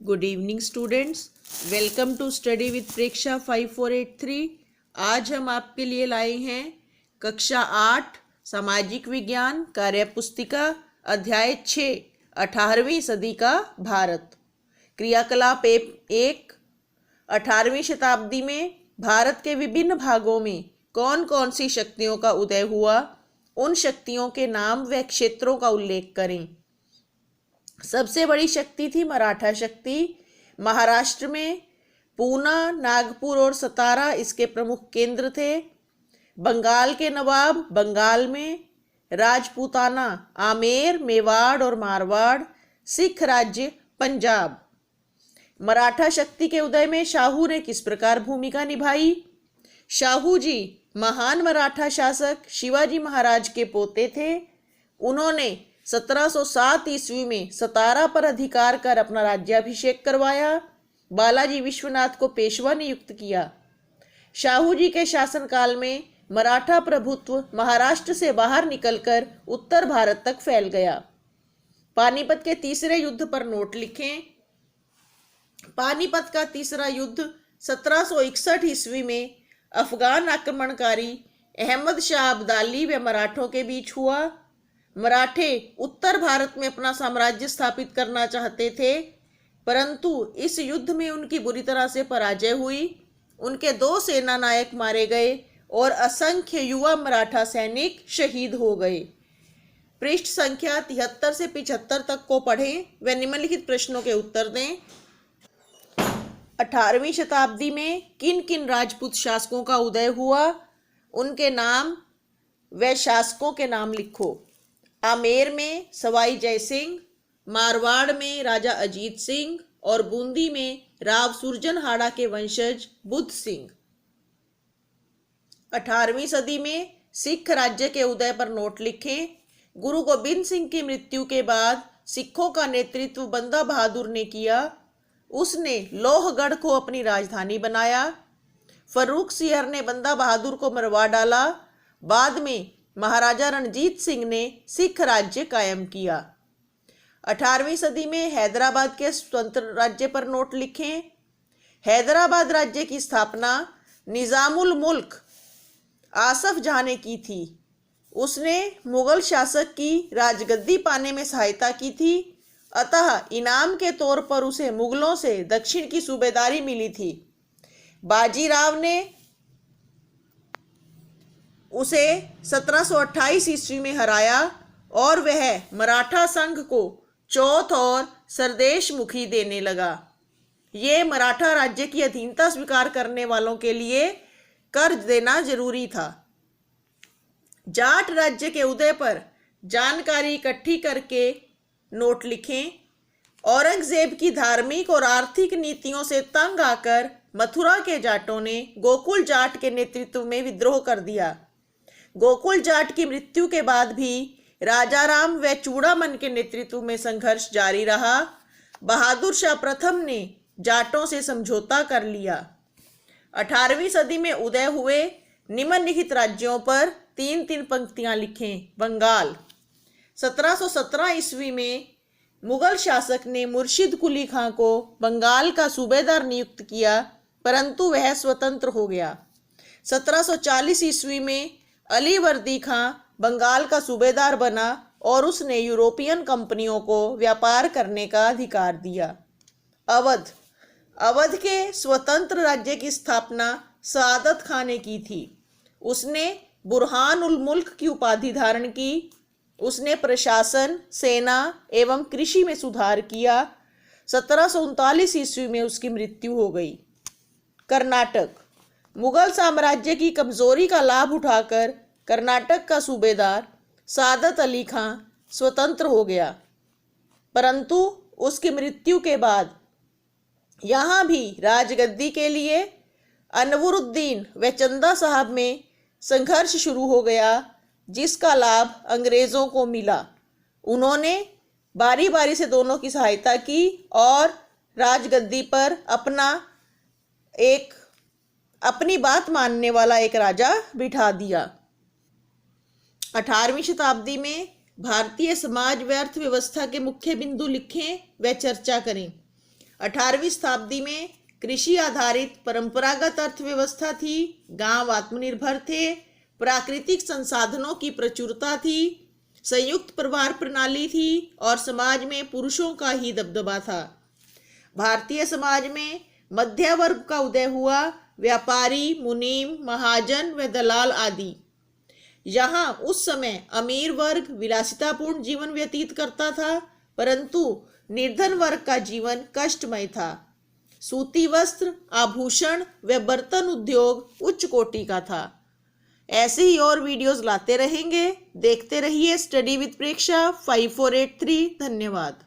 Good evening students, welcome to study with Preksha 5483। आज हम आपके लिए लाए हैं कक्षा 8 सामाजिक विज्ञान कार्य पुस्तिका अध्याय 6 18वीं सदी का भारत। क्रियाकलाप 1। 18वीं शताब्दी में भारत के विभिन्न भागों में कौन कौन सी शक्तियों का उदय हुआ, उन शक्तियों के नाम व क्षेत्रों का उल्लेख करें। सबसे बड़ी शक्ति थी मराठा शक्ति। महाराष्ट्र में पूना, नागपुर और सतारा इसके प्रमुख केंद्र थे। बंगाल के नवाब बंगाल में, राजपूताना आमेर, मेवाड़ और मारवाड़, सिख राज्य पंजाब। मराठा शक्ति के उदय में शाहू ने किस प्रकार भूमिका निभाई। शाहू जी महान मराठा शासक शिवाजी महाराज के पोते थे। उन्होंने 1707 ईस्वी में सतारा पर अधिकार कर अपना राज्याभिषेक करवाया। बालाजी विश्वनाथ को पेशवा नियुक्त किया। शाहू जी के शासनकाल में मराठा प्रभुत्व महाराष्ट्र से बाहर निकलकर उत्तर भारत तक फैल गया। पानीपत के तीसरे युद्ध पर नोट लिखें। पानीपत का तीसरा युद्ध 1761 ईस्वी में अफगान आक्रमणकारी अहमद शाह अब्दाली व मराठों के बीच हुआ। मराठे उत्तर भारत में अपना साम्राज्य स्थापित करना चाहते थे, परंतु इस युद्ध में उनकी बुरी तरह से पराजय हुई। उनके 2 सेना नायक मारे गए और असंख्य युवा मराठा सैनिक शहीद हो गए। पृष्ठ संख्या 73 से 75 तक को पढ़ें व निम्नलिखित प्रश्नों के उत्तर दें। 18वीं शताब्दी में किन किन राजपूत शासकों का उदय हुआ, उनके नाम व शासकों के नाम लिखो। आमेर में सवाई जय सिंह, मारवाड़ में राजा अजीत सिंह और बूंदी में राव सुरजनहाड़ा के वंशज बुद्ध सिंह। 18वीं सदी में सिख राज्य के उदय पर नोट लिखें। गुरु गोबिंद सिंह की मृत्यु के बाद सिखों का नेतृत्व बंदा बहादुर ने किया। उसने लोहगढ़ को अपनी राजधानी बनाया। फर्रुख सिंह ने बंदा बहादुर को मरवा डाला। बाद में महाराजा रणजीत सिंह ने सिख राज्य कायम किया। 18वीं सदी में हैदराबाद के स्वतंत्र राज्य पर नोट लिखें। हैदराबाद राज्य की स्थापना निजामुल मुल्क आसफ जहां ने की थी। उसने मुगल शासक की राजगद्दी पाने में सहायता की थी, अतः इनाम के तौर पर उसे मुगलों से दक्षिण की सूबेदारी मिली थी। बाजीराव ने उसे 1728 ईस्वी में हराया और वह मराठा संघ को चौथ और सरदेश मुखी देने लगा। ये मराठा राज्य की अधीनता स्वीकार करने वालों के लिए कर्ज देना जरूरी था। जाट राज्य के उदय पर जानकारी इकट्ठी करके नोट लिखें। औरंगजेब की धार्मिक और आर्थिक नीतियों से तंग आकर मथुरा के जाटों ने गोकुल जाट के नेतृत्व में विद्रोह कर दिया। गोकुल जाट की मृत्यु के बाद भी राजाराम व चूड़ामन के नेतृत्व में संघर्ष जारी रहा। बहादुर शाह प्रथम ने जाटों से समझौता कर लिया। 18वीं सदी में उदय हुए निम्नलिखित राज्यों पर 3-3 पंक्तियां लिखें। बंगाल 1717 ईस्वी में मुगल शासक ने मुर्शिद कुली खां को बंगाल का सूबेदार नियुक्त किया, परंतु वह स्वतंत्र हो गया। 1740 ईस्वी में अली वर्दी खां बंगाल का सूबेदार बना और उसने यूरोपियन कंपनियों को व्यापार करने का अधिकार दिया। अवध के स्वतंत्र राज्य की स्थापना सआदत खां ने की थी। उसने बुरहान उल मुल्क की उपाधि धारण की। उसने प्रशासन, सेना एवं कृषि में सुधार किया। 1739 ईस्वी में उसकी मृत्यु हो गई। कर्नाटक मुगल साम्राज्य की कमजोरी का लाभ उठाकर कर्नाटक का सूबेदार सादत अली खां स्वतंत्र हो गया, परंतु उसकी मृत्यु के बाद यहाँ भी राजगद्दी के लिए अनवरुद्दीन व चंदा साहब में संघर्ष शुरू हो गया, जिसका लाभ अंग्रेजों को मिला। उन्होंने बारी बारी से दोनों की सहायता की और राजगद्दी पर अपनी बात मानने वाला एक राजा बिठा दिया। 18वीं शताब्दी में भारतीय समाज व अर्थव्यवस्था के मुख्य बिंदु लिखें व चर्चा करें। 18वीं शताब्दी में कृषि आधारित परंपरागत अर्थव्यवस्था थी। गांव आत्मनिर्भर थे, प्राकृतिक संसाधनों की प्रचुरता थी, संयुक्त परिवार प्रणाली थी और समाज में पुरुषों का ही दबदबा था। भारतीय समाज में मध्य वर्ग का उदय हुआ। व्यापारी, मुनीम, महाजन व दलाल आदि। यहाँ उस समय अमीर वर्ग विलासितापूर्ण जीवन व्यतीत करता था, परंतु निर्धन वर्ग का जीवन कष्टमय था। सूती वस्त्र, आभूषण व बर्तन उद्योग उच्च कोटि का था। ऐसे ही और वीडियोस लाते रहेंगे। देखते रहिए स्टडी विद प्रेक्षा 5483। धन्यवाद।